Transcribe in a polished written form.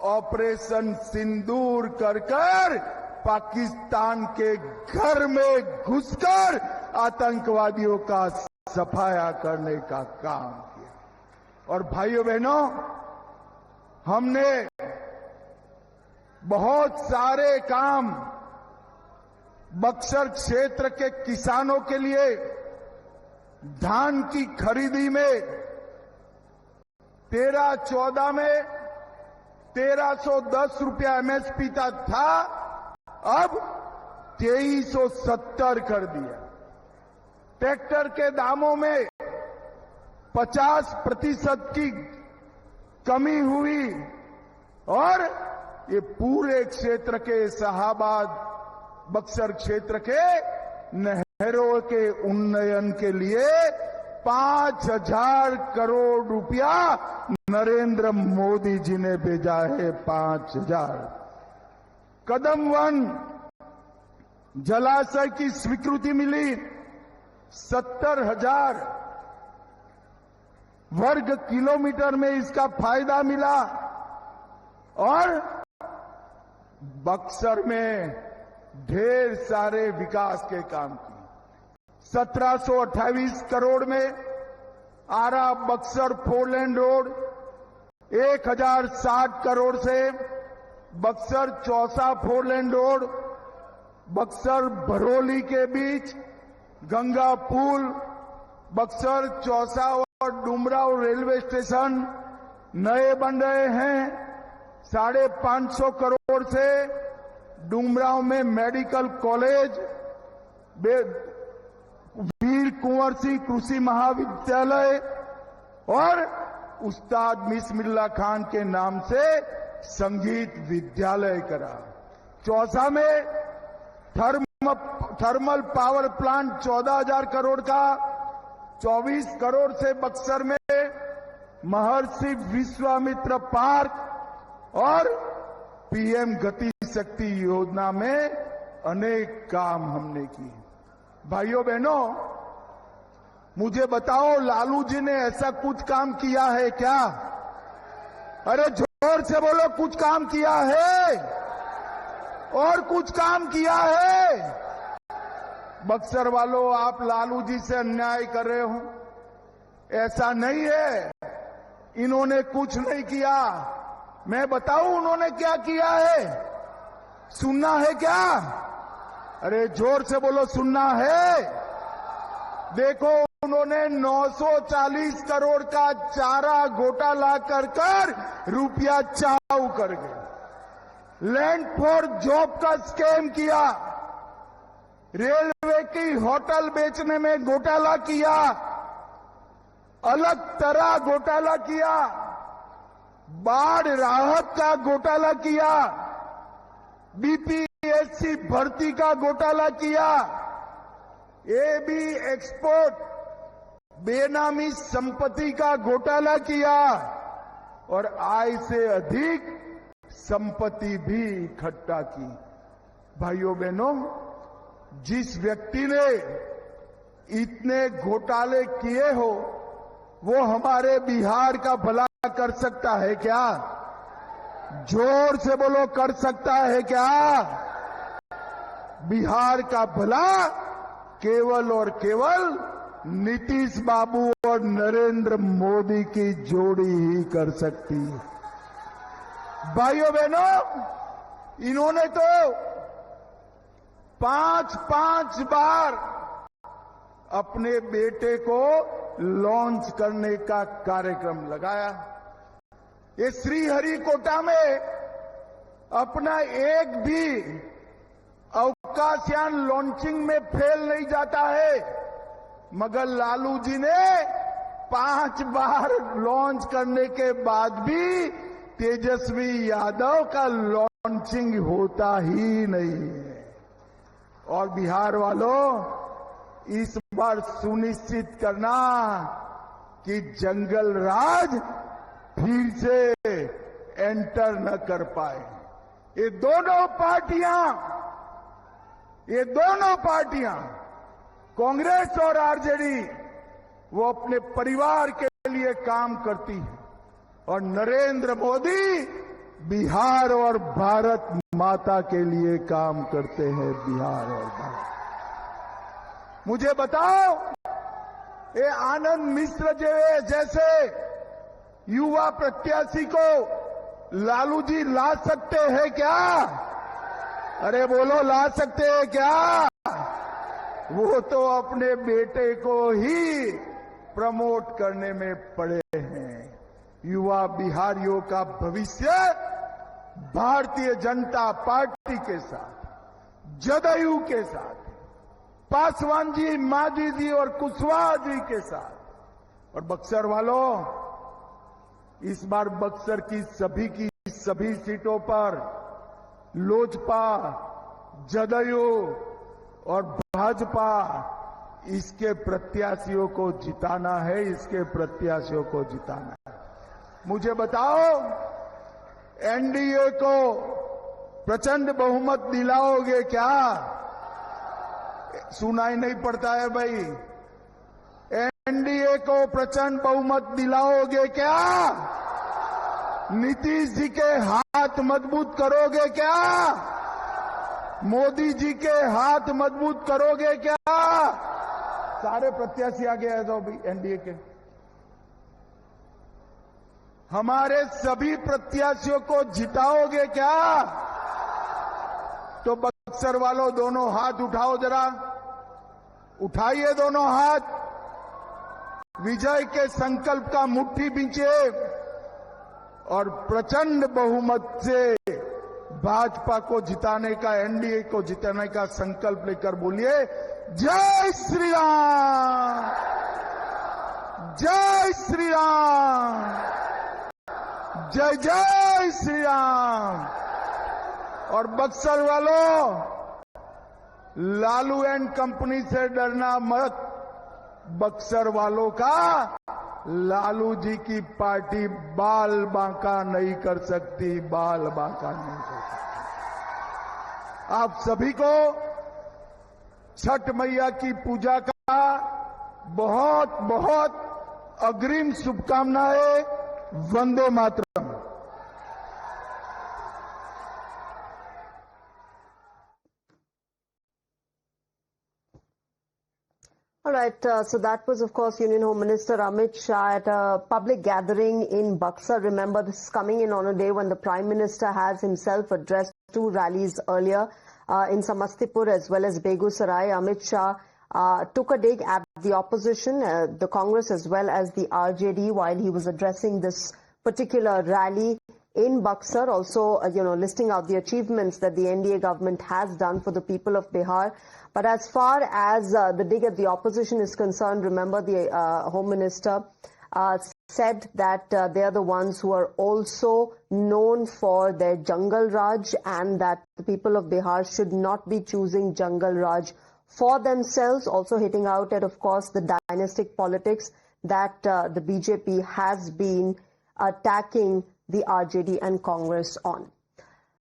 Operation सिंदूर कर पाकिस्तान के घर में घुसकर आतंकवादियों का सफाया करने का काम किया। और भाइयों बहनों, हमने बहुत सारे काम बक्सर क्षेत्र के किसानों के लिए धान की खरीदी में 13-14 में 1310 रुपया एमएसपी था, अब 2370 कर दिया। ट्रैक्टर के दामों में 50% की कमी हुई और ये पूरे क्षेत्र के शाहाबाद बक्सर क्षेत्र के नहरों के उन्नयन के लिए 5,000 करोड़ रुपया नरेंद्र मोदी जी ने भेजा है। 5,000। कदम वन जलाशय की स्वीकृति मिली, 70,000 वर्ग किलोमीटर में इसका फायदा मिला और बक्सर में ढेर सारे विकास के काम किए। 1728 करोड़ में आरा बक्सर 4 लेन रोड, 1060 करोड़ से बक्सर चौसा 4 लेन रोड, बक्सर भरोली के बीच गंगा पुल, बक्सर चौसा और डुमराव रेलवे स्टेशन नए बन रहे हैं। 550 करोड़ से डुमराव में मेडिकल कॉलेज, वीर कुंवर सिंह कृषि महाविद्यालय और उस्ताद बिस्मिल्लाह खान के नाम से संगीत विद्यालय करा। चौसा में थर्मल पावर प्लांट 14,000 करोड़ का, 24 करोड़ से बक्सर में महर्षि विश्वामित्र पार्क और पीएम गति शक्ति योजना में अनेक काम हमने किए। भाइयों बहनों, मुझे बताओ, लालू जी ने ऐसा कुछ काम किया है क्या? अरे जोर से बोलो, कुछ काम किया है और कुछ काम किया है? बक्सर वालों, आप लालू जी से अन्याय कर रहे हो। ऐसा नहीं है, इन्होंने कुछ नहीं किया। मैं बताऊं उन्होंने क्या किया है? सुनना है क्या? अरे जोर से बोलो, सुनना है? देखो, उन्होंने 940 करोड़ का चारा घोटाला कर रुपया चाऊ कर गए। लैंड फॉर जॉब का स्कैम किया, रेलवे की होटल बेचने में घोटाला किया, अलग तरह घोटाला किया, बाढ़ राहत का घोटाला किया, बीपीएससी भर्ती का घोटाला किया, एबी एक्सपोर्ट बेनामी संपत्ति का घोटाला किया और आय से अधिक संपत्ति भी इकट्ठा की। भाइयों बहनों, जिस व्यक्ति ने इतने घोटाले किए हो वो हमारे बिहार का भला कर सकता है क्या? जोर से बोलो, कर सकता है क्या? बिहार का भला केवल और केवल नीतीश बाबू और नरेंद्र मोदी की जोड़ी ही कर सकती है। भाइयों बहनों, इन्होंने तो 5-5 बार अपने बेटे को लॉन्च करने का कार्यक्रम लगाया। ये श्रीहरिकोटा में अपना एक भी अवकाशयान लॉन्चिंग में फेल नहीं जाता है, मगर लालू जी ने 5 बार लॉन्च करने के बाद भी तेजस्वी यादव का लॉन्चिंग होता ही नहीं है। और बिहार वालों, इस बार सुनिश्चित करना कि जंगल राज फिर से एंटर न कर पाए। ये दोनों पार्टियां कांग्रेस और आरजेडी, वो अपने परिवार के लिए काम करती है और नरेंद्र मोदी बिहार और भारत माता के लिए काम करते हैं। बिहार और भारत। मुझे बताओ, ये आनंद मिश्र जैसे युवा प्रत्याशी को लालू जी ला सकते हैं क्या? अरे बोलो, ला सकते हैं क्या? वो तो अपने बेटे को ही प्रमोट करने में पड़े हैं। युवा बिहारियों का भविष्य भारतीय जनता पार्टी के साथ, जदयू के साथ, पासवान जी, मांझी जी और कुशवाहा जी के साथ। और बक्सर वालों, इस बार बक्सर की सभी सीटों पर लोजपा, जदयू और भाजपा इसके प्रत्याशियों को जिताना है, इसके प्रत्याशियों को जिताना है। मुझे बताओ, एनडीए को प्रचंड बहुमत दिलाओगे क्या? सुनाई नहीं पड़ता है भाई। एनडीए को प्रचंड बहुमत दिलाओगे क्या? नीतीश जी के हाथ मजबूत करोगे क्या? मोदी जी के हाथ मजबूत करोगे क्या? सारे प्रत्याशी आगे आ जाओ भाई एनडीए के। हमारे सभी प्रत्याशियों को जिताओगे क्या? तो बक्सर वालों, दोनों हाथ उठाओ जरा, उठाइए दोनों हाथ। विजय के संकल्प का मुट्ठी बींचे और प्रचंड बहुमत से भाजपा को जिताने का, एनडीए को जिताने का संकल्प लेकर बोलिए, जय श्री राम, जय श्री राम, जय जय श्री राम। और बक्सर वालों, लालू एंड कंपनी से डरना मत। बक्सर वालों का लालू जी की पार्टी बाल बांका नहीं कर सकती, बाल बांका नहीं कर सकती। आप सभी को छठ मैया की पूजा का बहुत बहुत अग्रिम शुभकामनाएं। Vande Mataram. All right, so that was, of course, Union Home Minister Amit Shah at a public gathering in Buxar. Remember, this is coming in on a day when the Prime Minister has himself addressed two rallies earlier in Samastipur as well as Begusarai. Amit Shah took a dig at the opposition, the Congress as well as the RJD, while he was addressing this particular rally in Buxar, also, listing out the achievements that the NDA government has done for the people of Bihar. But as far as the dig at the opposition is concerned, remember the Home Minister said that they are the ones who are also known for their Jungle Raj, and that the people of Bihar should not be choosing Jungle Raj for themselves, also hitting out at, of course, the dynastic politics that the BJP has been attacking the RJD and Congress on.